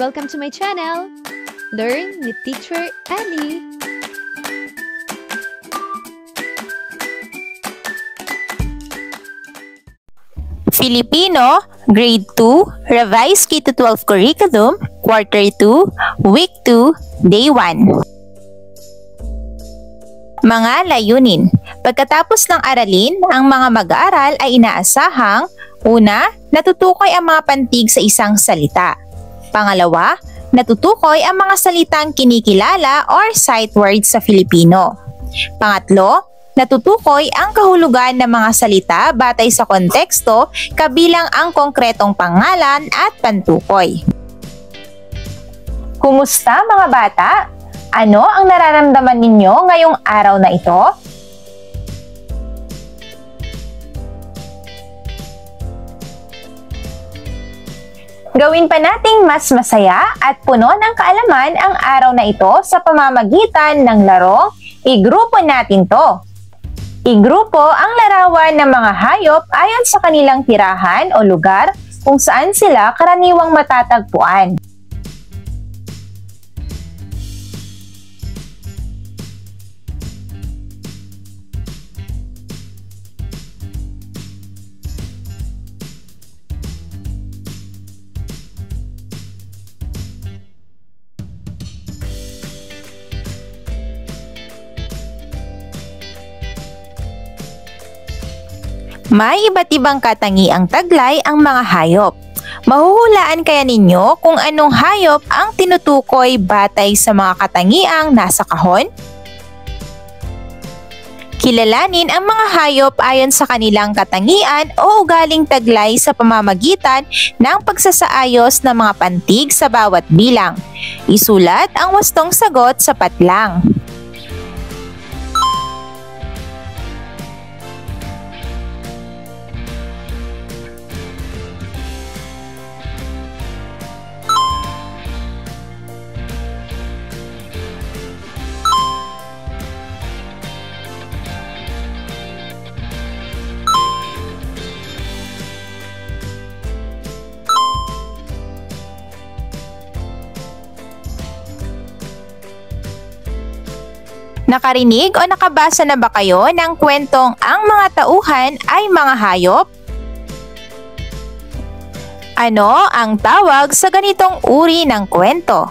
Welcome to my channel, Learn with Teacher Ali. Filipino, Grade 2, Revised K-12 Curriculum, Quarter 2, Week 2, Day 1. Mga layunin. Pagkatapos ng aralin, ang mga mag-aaral ay inaasahang: una, natutukoy ang mga pantig sa isang salita. Pangalawa, natutukoy ang mga salitang kinikilala or sight words sa Filipino. Pangatlo, natutukoy ang kahulugan ng mga salita batay sa konteksto kabilang ang konkretong pangalan at pantukoy. Kumusta mga bata? Ano ang nararamdaman ninyo ngayong araw na ito? Gawin pa nating mas masaya at puno ng kaalaman ang araw na ito sa pamamagitan ng larong igrupo natin to. Igrupo ang larawan ng mga hayop ayon sa kanilang tirahan o lugar kung saan sila karaniwang matatagpuan. May iba't ibang katangiang taglay ang mga hayop. Mahuhulaan kaya ninyo kung anong hayop ang tinutukoy batay sa mga katangiang nasa kahon? Kilalanin ang mga hayop ayon sa kanilang katangian o ugaling taglay sa pamamagitan ng pagsasaayos ng mga pantig sa bawat bilang. Isulat ang wastong sagot sa patlang. Nakarinig o nakabasa na ba kayo ng kwentong ang mga tauhan ay mga hayop? Ano ang tawag sa ganitong uri ng kwento?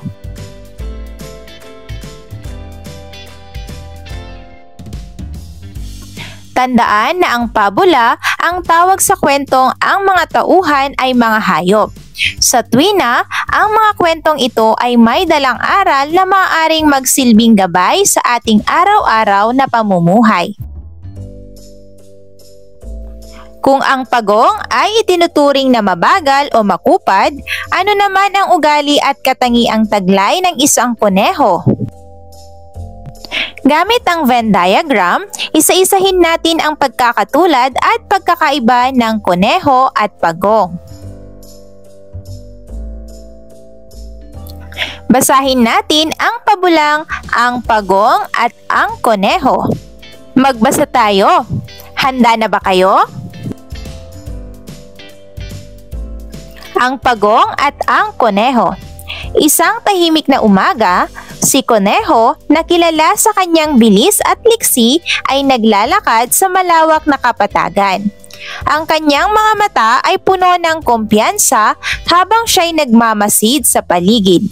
Tandaan na ang pabula ang tawag sa kwentong ang mga tauhan ay mga hayop. Sa tuwina, ang mga kwentong ito ay may dalang aral na maaaring magsilbing gabay sa ating araw-araw na pamumuhay. Kung ang pagong ay itinuturing na mabagal o makupad, ano naman ang ugali at katangiang taglay ng isang kuneho? Gamit ang Venn diagram, isa-isahin natin ang pagkakatulad at pagkakaiba ng kuneho at pagong. Basahin natin ang pabulang ang pagong at ang kuneho. Magbasa tayo. Handa na ba kayo? Ang pagong at ang kuneho. Isang tahimik na umaga, si kuneho na kilala sa kanyang bilis at liksi ay naglalakad sa malawak na kapatagan. Ang kanyang mga mata ay puno ng kumpiyansa habang siya'y nagmamasid sa paligid.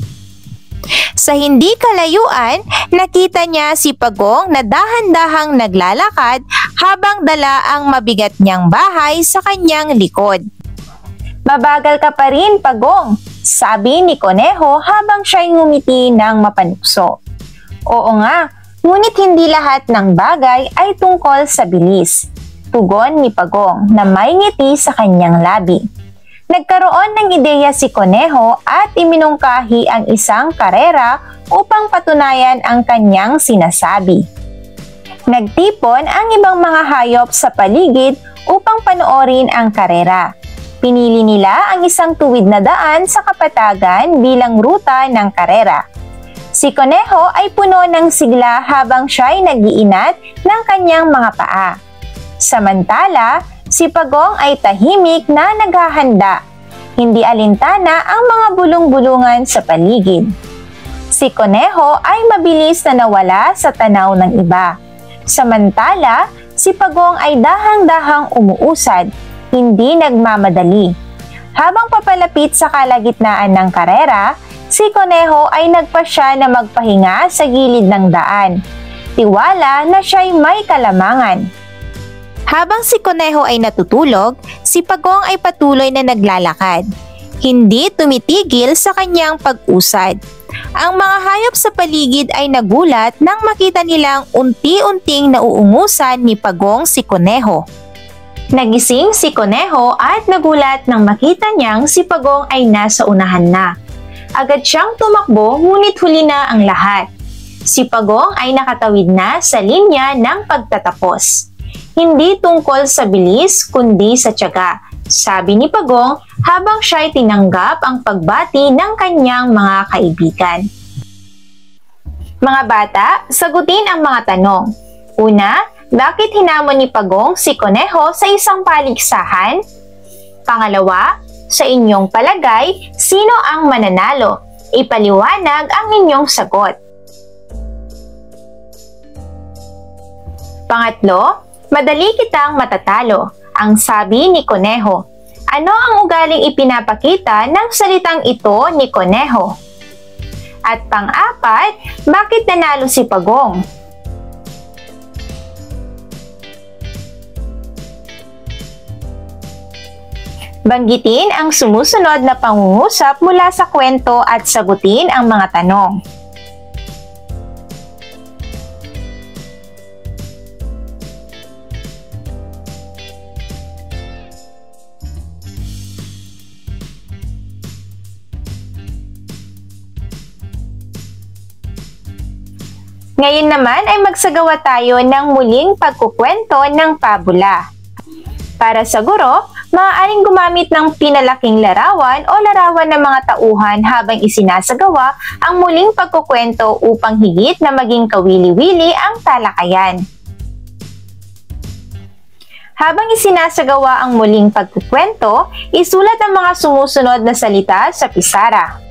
Sa hindi kalayuan, nakita niya si Pagong na dahan-dahang naglalakad habang dala ang mabigat niyang bahay sa kanyang likod. "Mabagal ka pa rin, Pagong," sabi ni Kuneho habang siya'y ngumiti ng mapanukso. "Oo nga, ngunit hindi lahat ng bagay ay tungkol sa bilis," tugon ni Pagong na may ngiti sa kanyang labi. Nagkaroon ng ideya si Kuneho at iminungkahi ang isang karera upang patunayan ang kanyang sinasabi. Nagtipon ang ibang mga hayop sa paligid upang panoorin ang karera. Pinili nila ang isang tuwid na daan sa kapatagan bilang ruta ng karera. Si Kuneho ay puno ng sigla habang siya'y nag-iinat ng kanyang mga paa. Samantala, si Pagong ay tahimik na naghahanda. Hindi alintana ang mga bulong-bulungan sa paligid. Si Koneho ay mabilis na nawala sa tanaw ng iba. Samantala, si Pagong ay dahang-dahang umuusad, hindi nagmamadali. Habang papalapit sa kalagitnaan ng karera, si Koneho ay nagpasya na magpahinga sa gilid ng daan. Tiwala na siya'y may kalamangan. Habang si Koneho ay natutulog, si Pagong ay patuloy na naglalakad. Hindi tumitigil sa kanyang pag-usad. Ang mga hayop sa paligid ay nagulat nang makita nilang unti-unting nauungusan ni Pagong si Koneho. Nagising si Koneho at nagulat nang makita niyang si Pagong ay nasa unahan na. Agad siyang tumakbo ngunit huli na ang lahat. Si Pagong ay nakatawid na sa linya ng pagtatapos. Hindi tungkol sa bilis kundi sa tiyaga, sabi ni Pagong habang siya'y tinanggap ang pagbati ng kanyang mga kaibigan. Mga bata, sagutin ang mga tanong. Una, bakit hinamon ni Pagong si Koneho sa isang paligsahan? Pangalawa, sa inyong palagay, sino ang mananalo? Ipaliwanag ang inyong sagot. Pangatlo, madali kitang matatalo, ang sabi ni Koneho. Ano ang ugaling ipinapakita ng salitang ito ni Koneho? At pang-apat, bakit nanalo si Pagong? Banggitin ang sumusunod na pangungusap mula sa kwento at sagutin ang mga tanong. Ngayon naman ay magsagawa tayo ng muling pagkukwento ng pabula. Para sa guro, maaaring gumamit ng pinalaking larawan o larawan ng mga tauhan habang isinasagawa ang muling pagkukwento upang higit na maging kawili-wili ang talakayan. Habang isinasagawa ang muling pagkukwento, isulat ang mga sumusunod na salita sa pisara.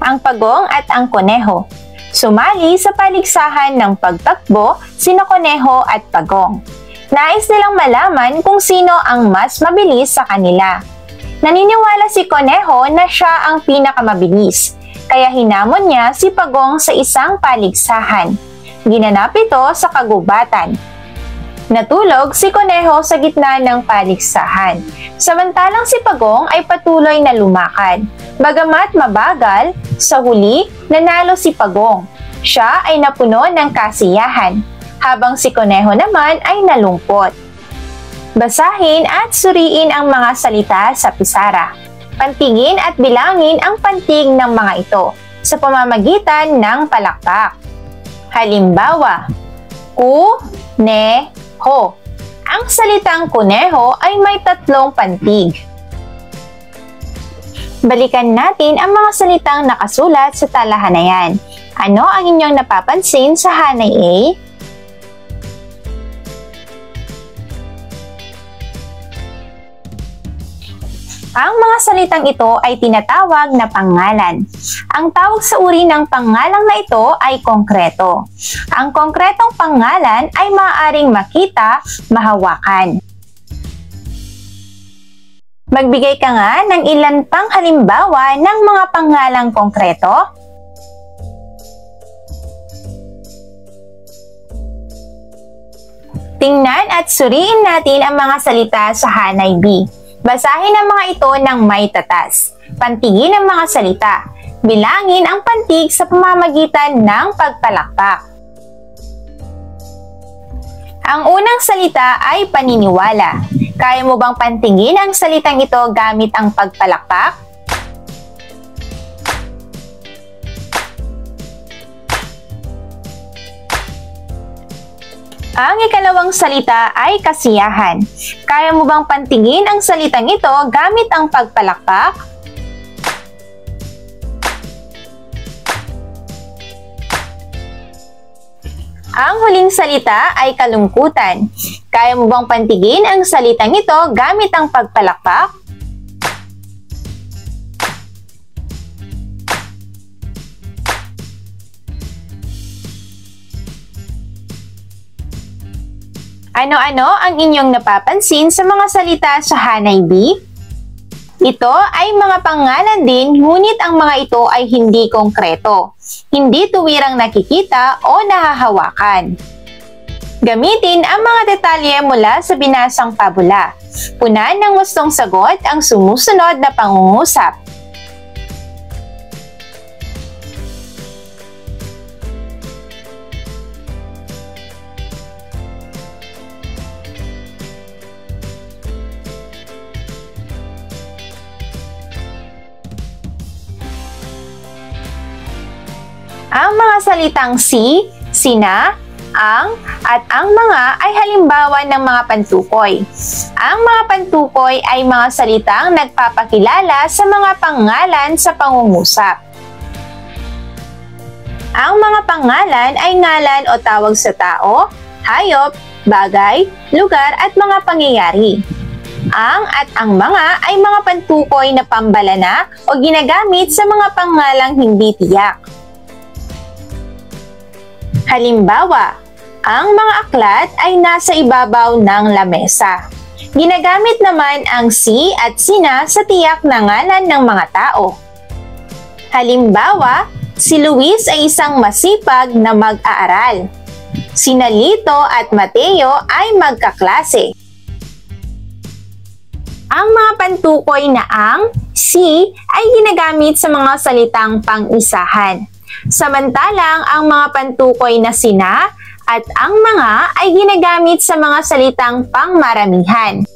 Ang Pagong at ang Koneho. Sumali sa paligsahan ng pagtakbo sina Koneho at Pagong. Nais nilang malaman kung sino ang mas mabilis sa kanila. Naniniwala si Koneho na siya ang pinakamabilis, kaya hinamon niya si Pagong sa isang paligsahan. Ginanap ito sa kagubatan. Natulog si Koneho sa gitna ng paligsahan, samantalang si Pagong ay patuloy na lumakad. Bagamat mabagal, sa huli, nanalo si Pagong. Siya ay napuno ng kasiyahan, habang si Koneho naman ay nalungkot. Basahin at suriin ang mga salita sa pisara. Pantigin at bilangin ang pantig ng mga ito sa pamamagitan ng palakpak. Halimbawa, ku-ne-ho. Ang salitang kuneho ay may 3 pantig. Balikan natin ang mga salitang nakasulat sa talahan na yan. Ano ang inyong napapansin sa hanay A? Ang mga salitang ito ay tinatawag na pangalan. Ang tawag sa uri ng pangalang na ito ay konkreto. Ang konkretong pangalan ay maaaring makita, mahawakan. Magbigay ka nga ng ilan pang halimbawa ng mga pangalang konkreto. Tingnan at suriin natin ang mga salita sa hanay B. Basahin ang mga ito ng may tatas. Pantigin ang mga salita. Bilangin ang pantig sa pamamagitan ng pagpalakpak. Ang unang salita ay paniniwala. Kaya mo bang pantingin ang salitang ito gamit ang pagpalakpak? Ang ikalawang salita ay kasiyahan. Kaya mo bang pantingin ang salitang ito gamit ang pagpalakpak? Ang huling salita ay kalungkutan. Kaya mo bang pantigin ang salitang ito gamit ang pagpalakpak? Ano-ano ang inyong napapansin sa mga salita sa Hanay B? Ito ay mga pangalan din, ngunit ang mga ito ay hindi konkreto, hindi tuwirang nakikita o nahahawakan. Gamitin ang mga detalye mula sa binasang pabula. Punan ng wastong sagot ang sumusunod na pangungusap. Ang mga salitang si, sina, ang, at ang mga ay halimbawa ng mga pantukoy. Ang mga pantukoy ay mga salitang nagpapakilala sa mga pangalan sa pangungusap. Ang mga pangalan ay ngalan o tawag sa tao, hayop, bagay, lugar at mga pangyayari. Ang at ang mga ay mga pantukoy na pambalana o ginagamit sa mga pangalang hindi tiyak. Halimbawa, ang mga aklat ay nasa ibabaw ng lamesa. Ginagamit naman ang si at sina sa tiyak na ngalan ng mga tao. Halimbawa, si Luis ay isang masipag na mag-aaral. Sina Lito at Mateo ay magkaklase. Ang mga pantukoy na ang, si ay ginagamit sa mga salitang pang-isahan. Samantalang ang mga pantukoy na sina at ang mga ay ginagamit sa mga salitang pangmaramihan.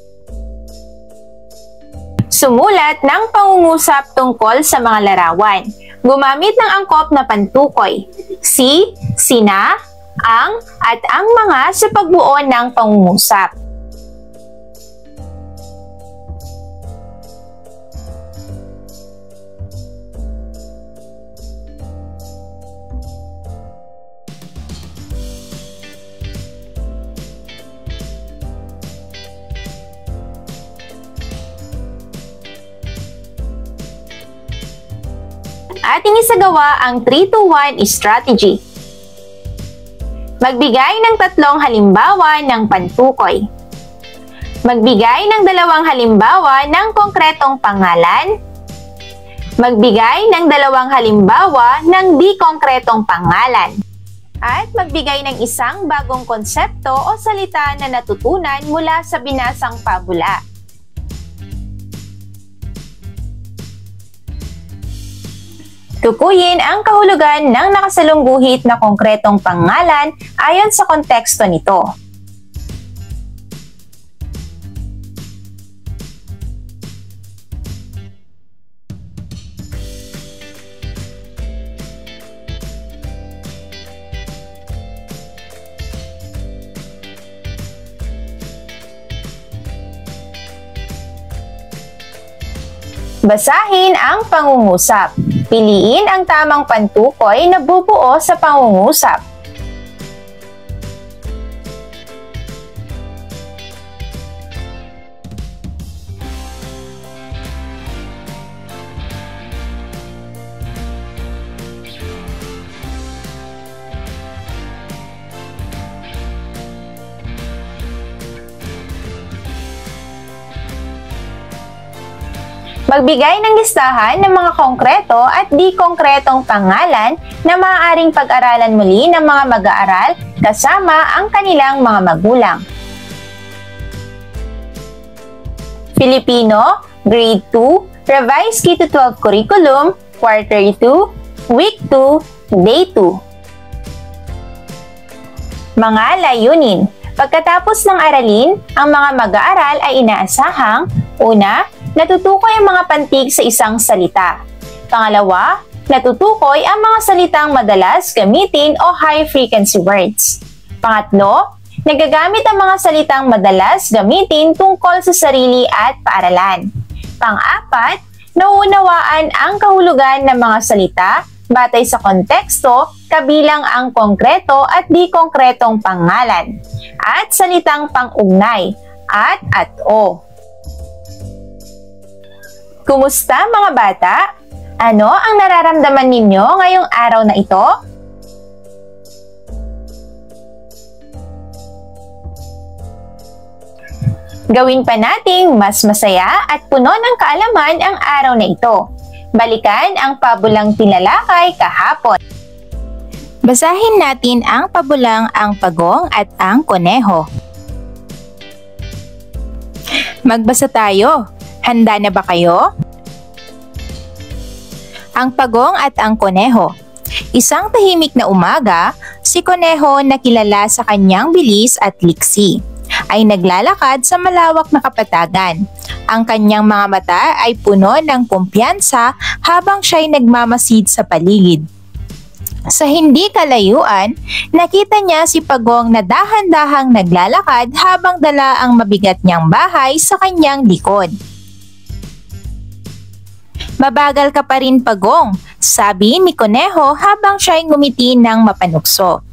Sumulat ng pangungusap tungkol sa mga larawan. Gumamit ng angkop na pantukoy, si, sina, ang, at ang mga sa pagbuo ng pangungusap. Ating isagawa ang 3-2-1 strategy. Magbigay ng 3 halimbawa ng pantukoy. Magbigay ng 2 halimbawa ng konkretong pangalan. Magbigay ng 2 halimbawa ng di konkretong pangalan. At magbigay ng isang bagong konsepto o salita na natutunan mula sa binasang pabula. Tukuyin ang kahulugan ng nakasalungguhit na konkretong pangalan ayon sa konteksto nito. Basahin ang pangungusap. Piliin ang tamang pantukoy na bubuo sa pangungusap. Magbigay ng listahan ng mga konkreto at di konkretong pangalan na maaaring pag-aralan muli ng mga mag-aaral kasama ang kanilang mga magulang. Filipino, Grade 2, Revised K-12 Curriculum, Quarter 2, Week 2, Day 2. Mga layunin. Pagkatapos ng aralin, ang mga mag-aaral ay inaasahang, una, natutukoy ang mga pantig sa isang salita. Pangalawa, natutukoy ang mga salitang madalas gamitin o high-frequency words. Pangatlo, nagagamit ang mga salitang madalas gamitin tungkol sa sarili at paaralan. Pang-apat, nauunawaan ang kahulugan ng mga salita batay sa konteksto kabilang ang konkreto at di konkretong pangalan, at salitang pang-ugnay, at o. Kumusta mga bata? Ano ang nararamdaman ninyo ngayong araw na ito? Gawin pa nating mas masaya at puno ng kaalaman ang araw na ito. Balikan ang pabulang tinalakay kahapon. Basahin natin ang pabulang Ang Pagong at ang Koneho. Magbasa tayo. Handa na ba kayo? Ang Pagong at ang Koneho. Isang tahimik na umaga, si Koneho na kilala sa kanyang bilis at liksi ay naglalakad sa malawak na kapatagan. Ang kanyang mga mata ay puno ng kumpiyansa habang siya'y nagmamasid sa paligid. Sa hindi kalayuan, nakita niya si Pagong na dahan-dahang naglalakad habang dala ang mabigat niyang bahay sa kanyang likod. "Mabagal ka pa rin, Pagong," sabi ni Koneho habang siya'y ngumiti ng mapanukso.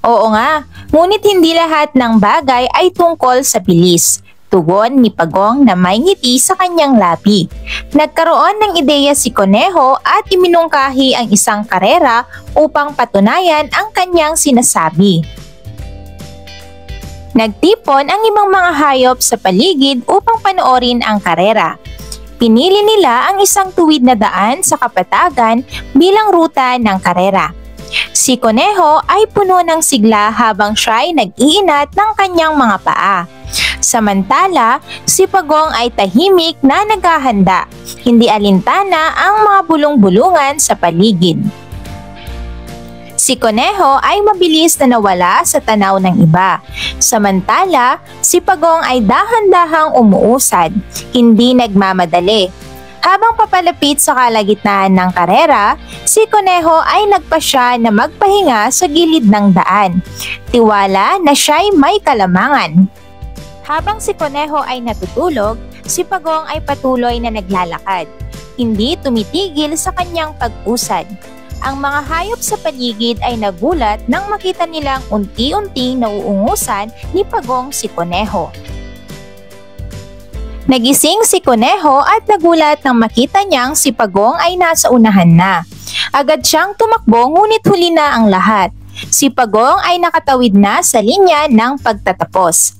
"Oo nga, ngunit hindi lahat ng bagay ay tungkol sa bilis," tugon ni Pagong na may ngiti sa kanyang labi. Nagkaroon ng ideya si Koneho at iminungkahi ang isang karera upang patunayan ang kanyang sinasabi. Nagtipon ang ibang mga hayop sa paligid upang panoorin ang karera. Pinili nila ang isang tuwid na daan sa kapatagan bilang ruta ng karera. Si Koneho ay puno ng sigla habang siya'y nag-iinat ng kanyang mga paa. Samantala, si Pagong ay tahimik na naghahanda, hindi alintana ang mga bulong-bulungan sa paligid. Si Koneho ay mabilis na nawala sa tanaw ng iba. Samantala, si Pagong ay dahan-dahang umuusad, hindi nagmamadali. Habang papalapit sa kalagitnaan ng karera, si Koneho ay nagpasya na magpahinga sa gilid ng daan. Tiwala na siya'y may kalamangan. Habang si Koneho ay natutulog, si Pagong ay patuloy na naglalakad. Hindi tumitigil sa kanyang pag-usad. Ang mga hayop sa paligid ay nagulat nang makita nilang unti-unting nauungusan ni Pagong si Koneho. Nagising si Koneho at nagulat nang makita niyang si Pagong ay nasa unahan na. Agad siyang tumakbo ngunit huli na ang lahat. Si Pagong ay nakatawid na sa linya ng pagtatapos.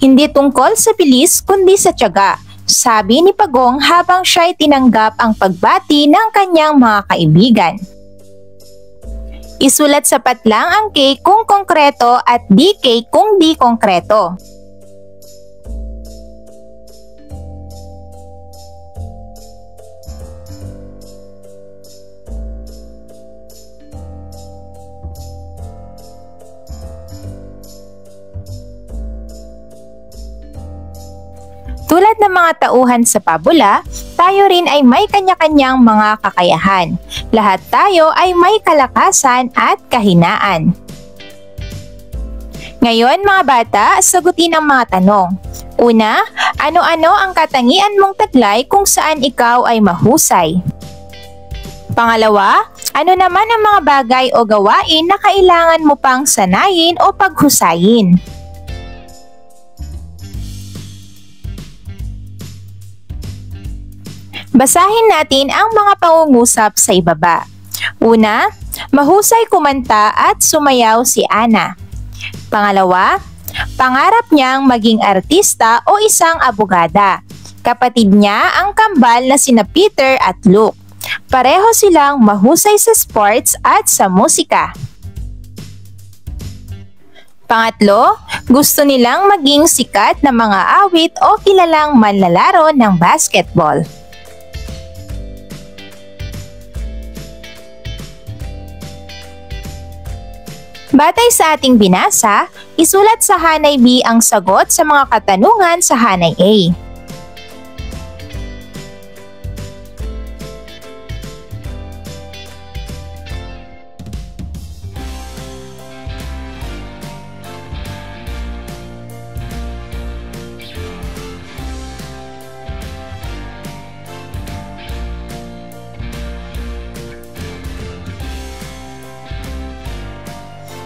"Hindi tungkol sa bilis kundi sa tiyaga," sabi ni Pagong habang siya'y tinanggap ang pagbati ng kanyang mga kaibigan. Isulat sapat lang ang K kung konkreto at DK kung di konkreto. Tulad ng mga tauhan sa pabula, tayo rin ay may kanya-kanyang mga kakayahan. Lahat tayo ay may kalakasan at kahinaan. Ngayon mga bata, sagutin ang mga tanong. Una, ano-ano ang katangian mong taglay kung saan ikaw ay mahusay? Pangalawa, ano naman ang mga bagay o gawain na kailangan mo pang sanayin o paghusayin? Basahin natin ang mga pangungusap sa ibaba. Una, mahusay kumanta at sumayaw si Ana. Pangalawa, pangarap niyang maging artista o isang abogada. Kapatid niya ang kambal na sina Peter at Luke. Pareho silang mahusay sa sports at sa musika. Pangatlo, gusto nilang maging sikat na mga awit o kilalang manlalaro ng basketball. Batay sa ating binasa, isulat sa Hanay B ang sagot sa mga katanungan sa Hanay A.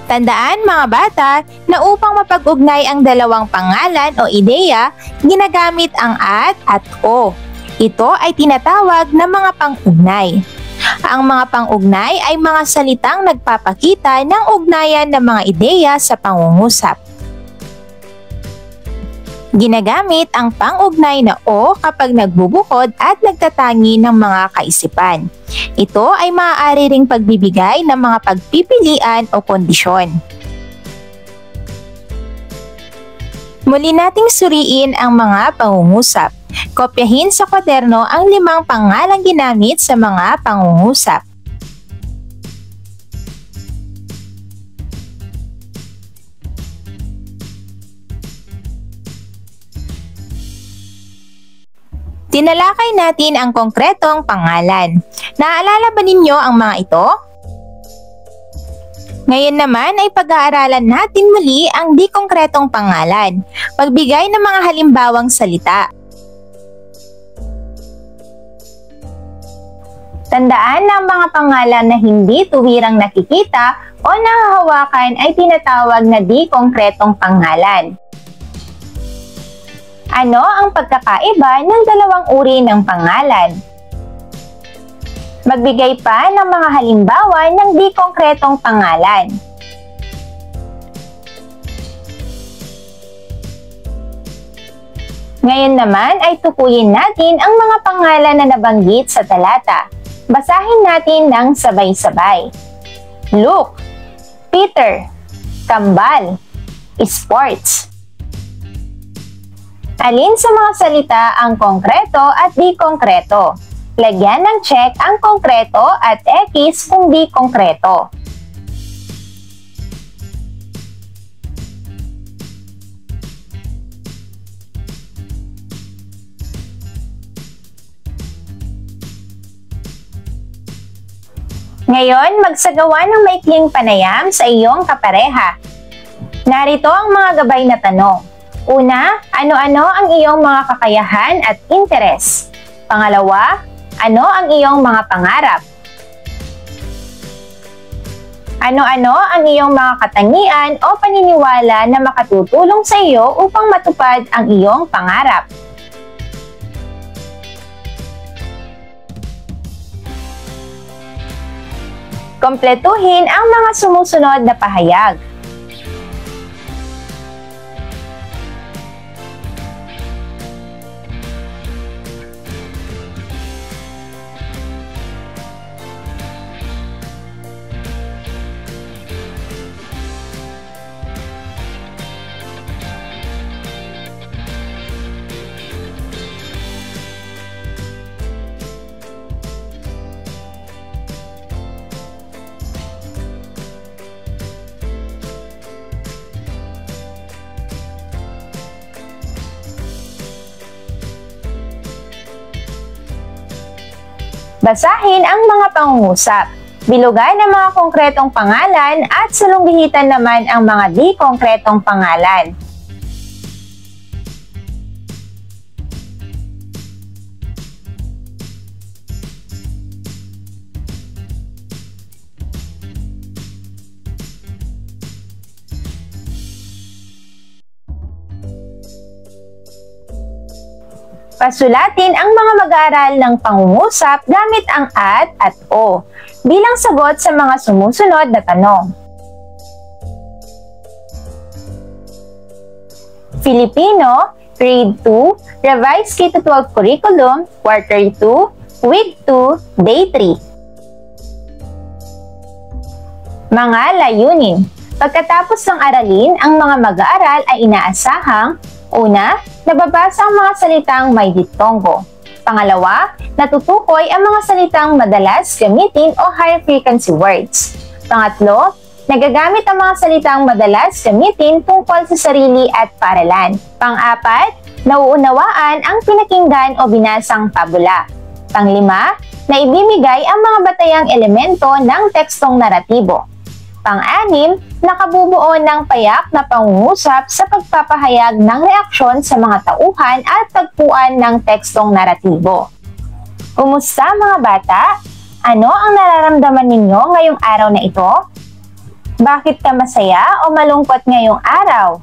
Tandaan mga bata na upang mapag-ugnay ang dalawang pangalan o ideya, ginagamit ang at o. Ito ay tinatawag na mga pang-ugnay. Ang mga pang-ugnay ay mga salitang nagpapakita ng ugnayan ng mga ideya sa pangungusap. Ginagamit ang pang-ugnay na o kapag nagbubukod at nagtatangi ng mga kaisipan. Ito ay maaari ring pagbibigay ng mga pagpipilian o kondisyon. Muli nating suriin ang mga pangungusap. Kopyahin sa kwaderno ang 5 pangalang ginamit sa mga pangungusap. Tinalakay natin ang konkretong pangalan. Naalala ba ninyo ang mga ito? Ngayon naman ay pag-aaralan natin muli ang di konkretong pangalan. Pagbigay ng mga halimbawang salita. Tandaan na ang mga pangalan na hindi tuwirang nakikita o nahahawakan ay tinatawag na di konkretong pangalan. Ano ang pagkakaiba ng dalawang uri ng pangalan? Magbigay pa ng mga halimbawa ng di konkretong pangalan. Ngayon naman ay tukuyin natin ang mga pangalan na nabanggit sa talata. Basahin natin ng sabay-sabay. Luke, Peter, Kambal, Sports. Alin sa mga salita ang konkreto at di konkreto? Lagyan ng check ang konkreto at X kung di konkreto. Ngayon, magsagawa ng maikling panayam sa iyong kapareha. Narito ang mga gabay na tanong. Una, ano-ano ang iyong mga kakayahan at interes? Pangalawa, ano ang iyong mga pangarap? Ano-ano ang iyong mga katangian o paniniwala na makatutulong sa iyo upang matupad ang iyong pangarap? Kompletuhin ang mga sumusunod na pahayag. Basahin ang mga pangungusap. Bilugan ang mga konkretong pangalan at salunggihitan naman ang mga di konkretong pangalan. Pasulatin ang mga mag-aaral ng pangungusap gamit ang at o bilang sagot sa mga sumusunod na tanong. Filipino, Grade 2, Revised K-12 Curriculum, Quarter 2, Week 2, Day 3. Mga layunin. Pagkatapos ng aralin, ang mga mag-aaral ay inaasahang una, nababasa ang mga salitang may diptongo. Pangalawa, natutukoy ang mga salitang madalas gamitin o high frequency words. Pangatlo, nagagamit ang mga salitang madalas gamitin tungkol sa sarili at paaralan. Pang-apat, nauunawaan ang pinakinggan o binasang pabula. Panglima, naibibigay ang mga batayang elemento ng tekstong naratibo. Pang-anim, nakabubuo ng payak na pangungusap sa pagpapahayag ng reaksyon sa mga tauhan at tagpuan ng tekstong naratibo. Kumusta mga bata? Ano ang nararamdaman ninyo ngayong araw na ito? Bakit ka masaya o malungkot ngayong araw?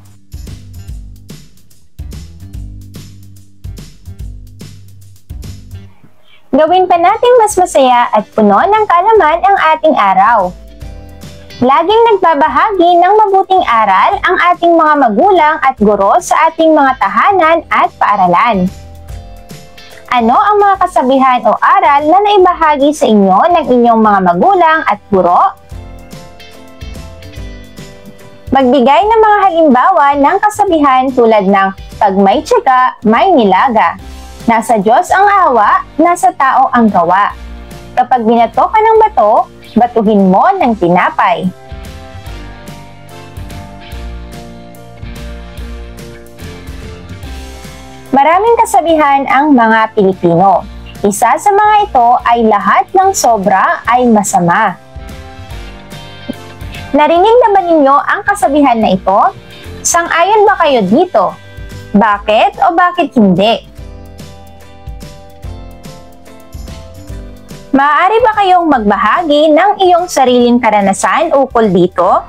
Gawin pa nating mas masaya at puno ng kaalaman ang ating araw. Laging nagbabahagi ng mabuting aral ang ating mga magulang at guro sa ating mga tahanan at paaralan. Ano ang mga kasabihan o aral na naibahagi sa inyo ng inyong mga magulang at guro? Magbigay ng mga halimbawa ng kasabihan tulad ng pag may tiyaga, may nilaga. Nasa Diyos ang awa, nasa tao ang gawa. Kapag binato ka ng bato, batuhin mo ng tinapay. Maraming kasabihan ang mga Pilipino. Isa sa mga ito ay lahat ng sobra ay masama. Narinig na ba ninyo ang kasabihan na ito? Sang-ayon ba kayo dito? Bakit o bakit hindi? Maaari ba kayong magbahagi ng iyong sariling karanasan ukol dito?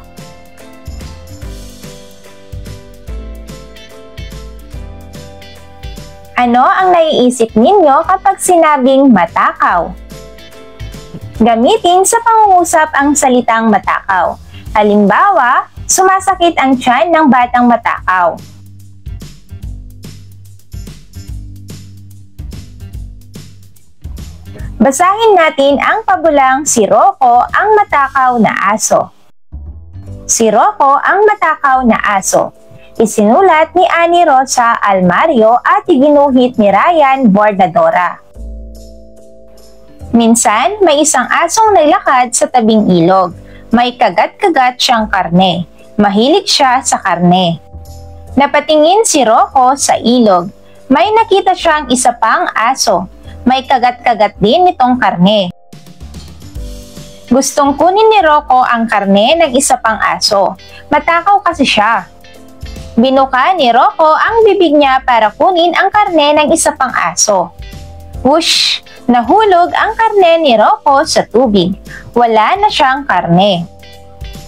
Ano ang naiisip ninyo kapag sinabing matakaw? Gamitin sa pangungusap ang salitang matakaw. Halimbawa, sumasakit ang tiyan ng batang matakaw. Basahin natin ang pabulang si Rocco ang matakaw na aso. Si Rocco ang matakaw na aso. Isinulat ni Ani Rosa Almario at iginuhit ni Ryan Bordadora. Minsan, may isang asong naglakad sa tabing ilog. May kagat-kagat siyang karne. Mahilig siya sa karne. Napatingin si Rocco sa ilog. May nakita siyang isa pang aso. May kagat-kagat din itong karne. Gustong kunin ni Rocco ang karne ng isa pang aso. Matakaw kasi siya. Binuka ni Rocco ang bibig niya para kunin ang karne ng isa pang aso. Whoosh! Nahulog ang karne ni Rocco sa tubig. Wala na siyang karne.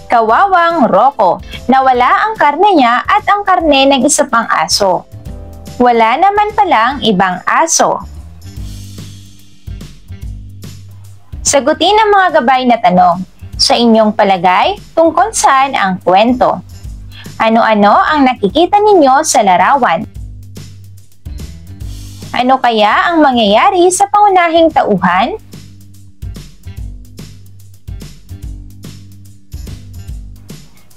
Kawawang Rocco, nawala ang karne niya at ang karne ng isa pang aso. Wala naman palang ibang aso. Sagutin ang mga gabay na tanong. Sa inyong palagay, tungkol saan ang kwento? Ano-ano ang nakikita ninyo sa larawan? Ano kaya ang mangyayari sa pangunahing tauhan?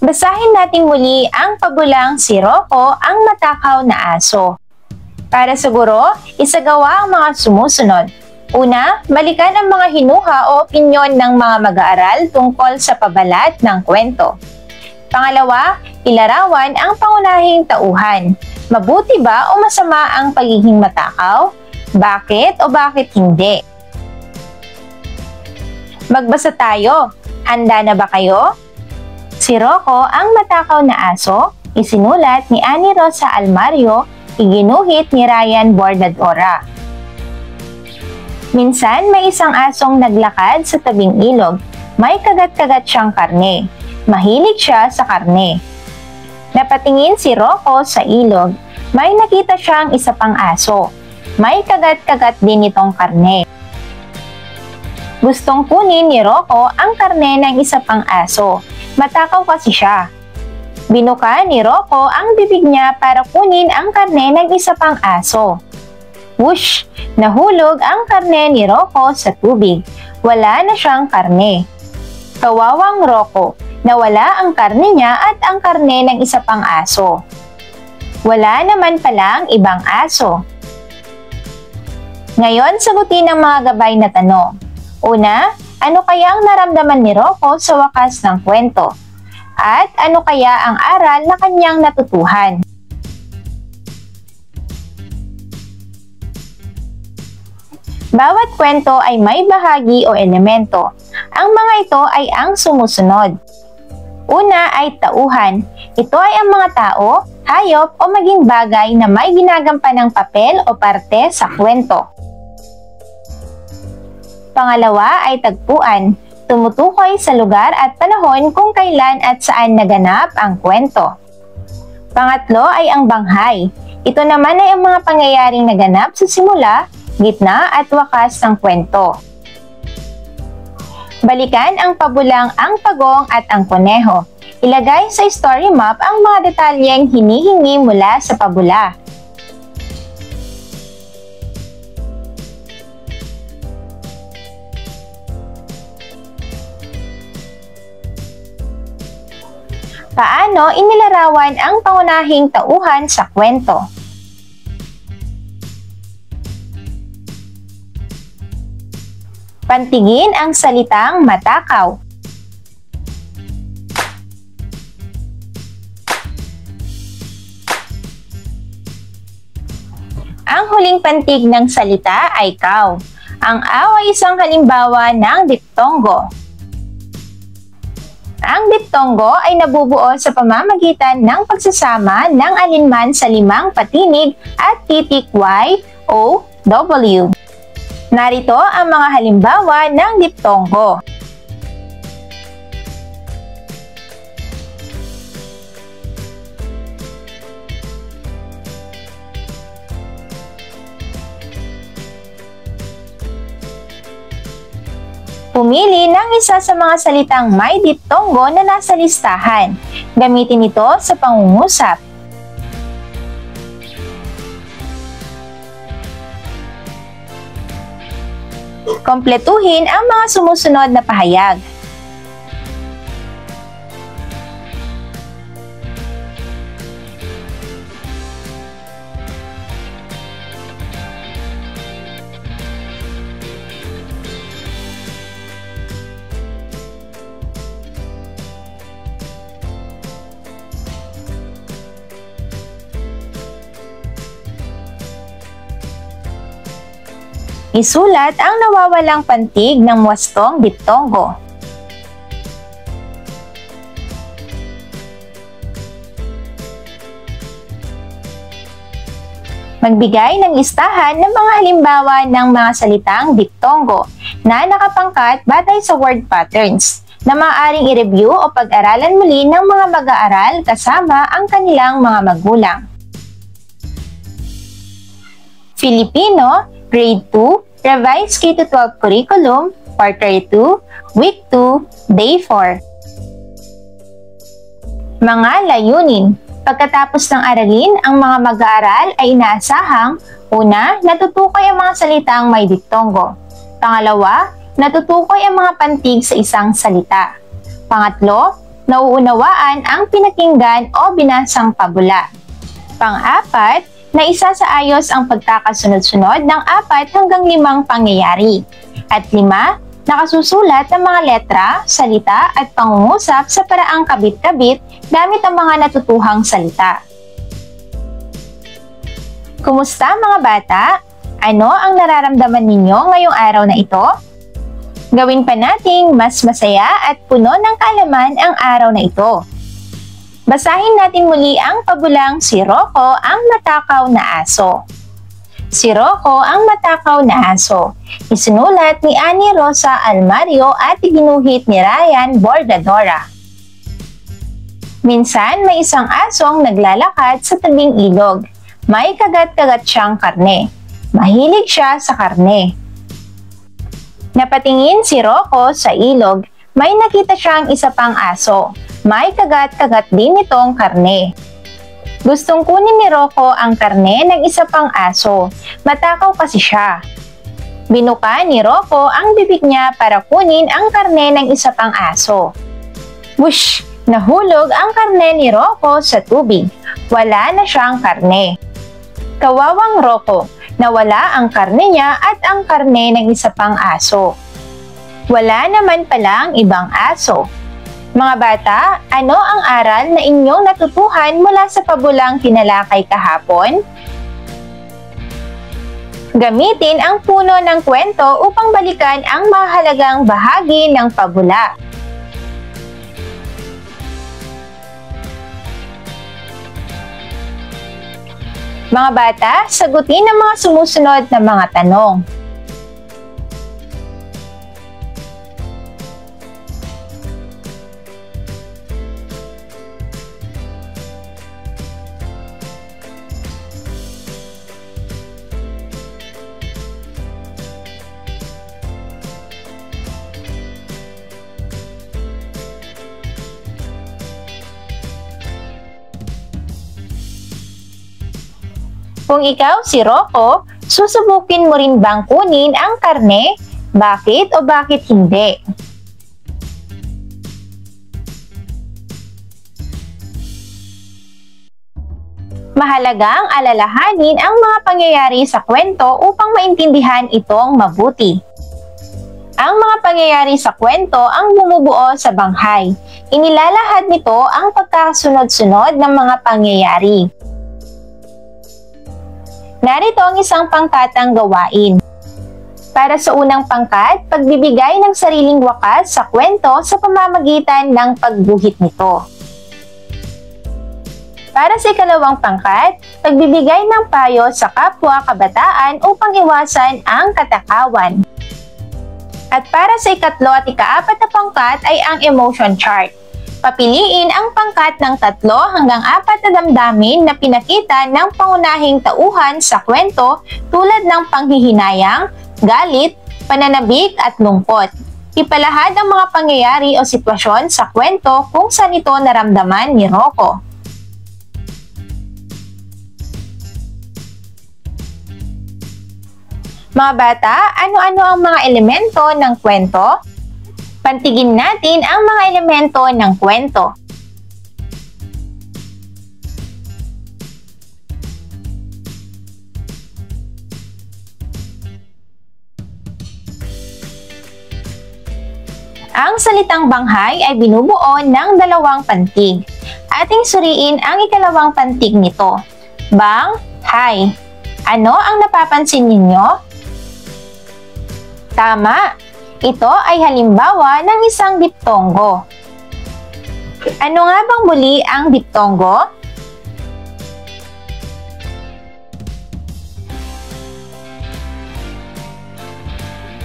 Basahin natin muli ang pabulang si Rocco ang matakaw na aso. Para siguro, isagawa ang mga sumusunod. Una, balikan ang mga hinuha o opinyon ng mga mag-aaral tungkol sa pabalat ng kwento. Pangalawa, ilarawan ang pangunahing tauhan. Mabuti ba o masama ang pagiging matakaw? Bakit o bakit hindi? Magbasa tayo. Handa na ba kayo? Si Rocco ang matakaw na aso, isinulat ni Ani Rosa Almario, iginuhit ni Ryan Bordadora. Minsan may isang asong naglakad sa tabing ilog. May kagat-kagat siyang karne. Mahilig siya sa karne. Napatingin si Rocco sa ilog. May nakita siyang isa pang aso. May kagat-kagat din itong karne. Gustong kunin ni Rocco ang karne ng isa pang aso. Matakaw kasi siya. Binuka ni Rocco ang bibig niya para kunin ang karne ng isa pang aso. Whoosh! Nahulog ang karne ni Rocco sa tubig. Wala na siyang karne. Kawawang Rocco. Nawala ang karne niya at ang karne ng isa pang aso. Wala naman palang ibang aso. Ngayon, sagutin ang mga gabay na tanong. Una, ano kaya ang naramdaman ni Rocco sa wakas ng kwento? At ano kaya ang aral na kanyang natutuhan? Bawat kwento ay may bahagi o elemento. Ang mga ito ay ang sumusunod. Una ay tauhan. Ito ay ang mga tao, hayop o maging bagay na may ginagampanang papel o parte sa kwento. Pangalawa ay tagpuan. tumutukoy sa lugar at panahon kung kailan at saan naganap ang kwento. Pangatlo ay ang banghay. Ito naman ay ang mga pangyayaring naganap sa simula, gitna at wakas ng kwento. Balikan ang pabulang Ang Pagong at Ang Koneho. Ilagay sa story map ang mga detalyeng hinihingi mula sa pabula. Paano inilarawan ang pangunahing tauhan sa kwento? Pantigin ang salitang matakaw. Ang huling pantig ng salita ay kaw. Ang aw ay isang halimbawa ng diptongo. Ang diptongo ay nabubuo sa pamamagitan ng pagsasama ng alinman sa limang patinig at titik Y, O, W. Narito ang mga halimbawa ng diptongo. Pumili ng isa sa mga salitang may diptongo na nasa listahan. Gamitin ito sa pangungusap. Kompletuhin ang mga sumusunod na pahayag. Isulat ang nawawalang pantig ng wastong diptongo. Magbigay ng listahan ng mga halimbawa ng mga salitang diptongo na nakapangkat batay sa word patterns na maaaring i-review o pag-aralan muli ng mga mag-aaral kasama ang kanilang mga magulang. Filipino, Grade 2, Revised K-12 Curriculum, Quarter 2, Week 2, Day 4. Mga layunin. Pagkatapos ng aralin, ang mga mag-aaral ay inaasahang una, natutukoy ang mga salitang may diptongo. Pangalawa, natutukoy ang mga pantig sa isang salita. Pangatlo, nauunawaan ang pinakinggan o binasang pabula. Pang-apat, na isasaayos ang pagkakasunod-sunod ng 4 hanggang 5 pangyayari. At 5, nakasusulat ang mga letra, salita at pangungusap sa paraang kabit-kabit gamit ang mga natutuhang salita. Kumusta mga bata? Ano ang nararamdaman ninyo ngayong araw na ito? Gawin pa nating mas masaya at puno ng kaalaman ang araw na ito. Basahin natin muli ang pabulang Si Rocco ang matakaw na aso. Si Rocco ang matakaw na aso. Isinulat ni Annie Rosa Almario at iginuhit ni Ryan Bordadora. Minsan may isang asong naglalakad sa tabing ilog. May kagat-kagat siyang karne. Mahilig siya sa karne. Napatingin si Rocco sa ilog. May nakita siyang isa pang aso. May kagat-kagat din itong karne. Gustong kunin ni Rocco ang karne ng isa pang aso. Matakaw kasi siya. Binuka ni Rocco ang bibig niya para kunin ang karne ng isa pang aso. Whoosh! Nahulog ang karne ni Rocco sa tubig. Wala na siyang karne. Kawawang Rocco, nawala ang karne niya at ang karne ng isa pang aso. Wala naman palang ibang aso. Mga bata, ano ang aral na inyong natutuhan mula sa pabulang tinalakay kahapon? Gamitin ang puno ng kwento upang balikan ang mahalagang bahagi ng pabula. Mga bata, sagutin ang mga sumusunod na mga tanong. Kung ikaw si Rocco, susubukin mo rin bang kunin ang karne? Bakit o bakit hindi? Mahalagang alalahanin ang mga pangyayari sa kwento upang maintindihan itong mabuti. Ang mga pangyayari sa kwento ang bumubuo sa banghay. Inilalahad nito ang pagkasunod-sunod ng mga pangyayari. Narito ang isang pangkatang gawain. Para sa unang pangkat, pagbibigay ng sariling wakas sa kwento sa pamamagitan ng pagguhit nito. Para sa ikalawang pangkat, pagbibigay ng payo sa kapwa kabataan upang iwasan ang katakawan. At para sa ikatlo at ikaapat na pangkat ay ang emotion chart. Papiliin ang pangkat ng 3 hanggang 4 na damdamin na pinakita ng pangunahing tauhan sa kwento tulad ng panghihinayang, galit, pananabik at lungkot. Ipalahad ang mga pangyayari o sitwasyon sa kwento kung saan ito naramdaman ni Rocco. Mga bata, ano-ano ang mga elemento ng kwento? Pantigin natin ang mga elemento ng kwento. Ang salitang banghay ay binubuo ng 2 pantig. Ating suriin ang ikalawang pantig nito. Bang-hay. Ano ang napapansin ninyo? Tama! Ito ay halimbawa ng isang diptongo. Ano nga bang muli ang diptongo?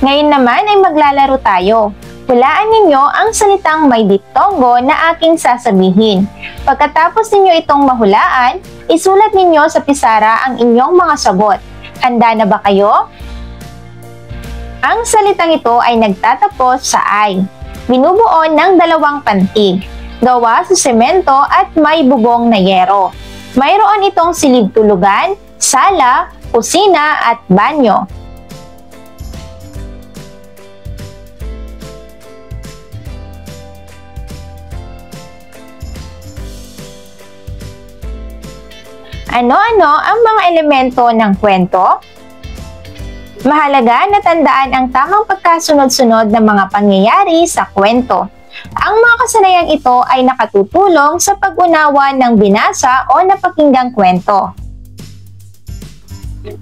Ngayon naman ay maglalaro tayo. Hulaan ninyo ang salitang may diptongo na aking sasabihin. Pagkatapos ninyo itong mahulaan, isulat ninyo sa pisara ang inyong mga sagot. Handa na ba kayo? Ang salitang ito ay nagtatapos sa ay. Binubuo ng 2 pantig, gawa sa semento at may bubong na yero. Mayroon itong silid-tulugan, sala, kusina at banyo. Ano-ano ang mga elemento ng kwento? Mahalaga na tandaan ang tamang pagkasunod-sunod ng mga pangyayari sa kwento. Ang mga kasanayang ito ay nakatutulong sa pag-unawa ng binasa o napakinggang kwento.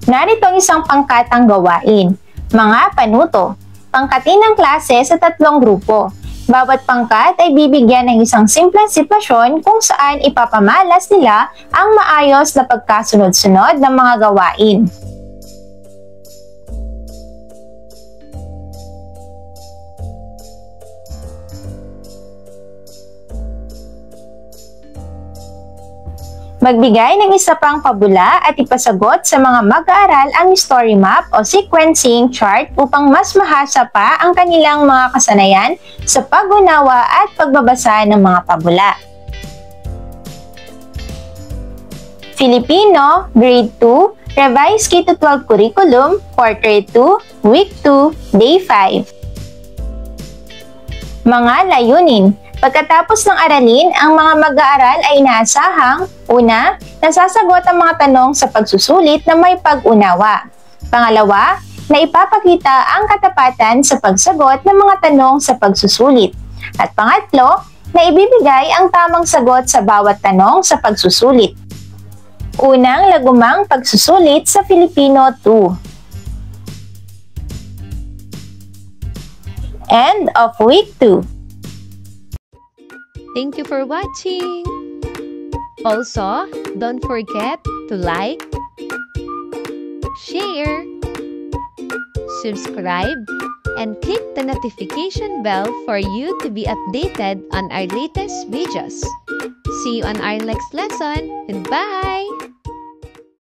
Narito ang isang pangkatang gawain. Mga panuto. Pangkatin ng klase sa 3 grupo. Bawat pangkat ay bibigyan ng isang simpleng sitwasyon kung saan ipapamalas nila ang maayos na pagkasunod-sunod ng mga gawain. Magbigay ng isa pang pabula at ipasagot sa mga mag-aaral ang story map o sequencing chart upang mas mahasa pa ang kanilang mga kasanayan sa pag-unawa at pagbabasa ng mga pabula. Filipino, Grade 2, Revised K-12 Curriculum, Quarter 2, Week 2, Day 5. Mga layunin. Pagkatapos ng aralin, ang mga mag-aaral ay inaasahang, una, nasasagot ang mga tanong sa pagsusulit na may pag-unawa. Pangalawa, na ipapakita ang katapatan sa pagsagot ng mga tanong sa pagsusulit. At pangatlo, na ibibigay ang tamang sagot sa bawat tanong sa pagsusulit. Unang lagumang pagsusulit sa Filipino 2. End of Week 2. Thank you for watching! Also, don't forget to like, share, subscribe, and click the notification bell for you to be updated on our latest videos. See you on our next lesson. Goodbye!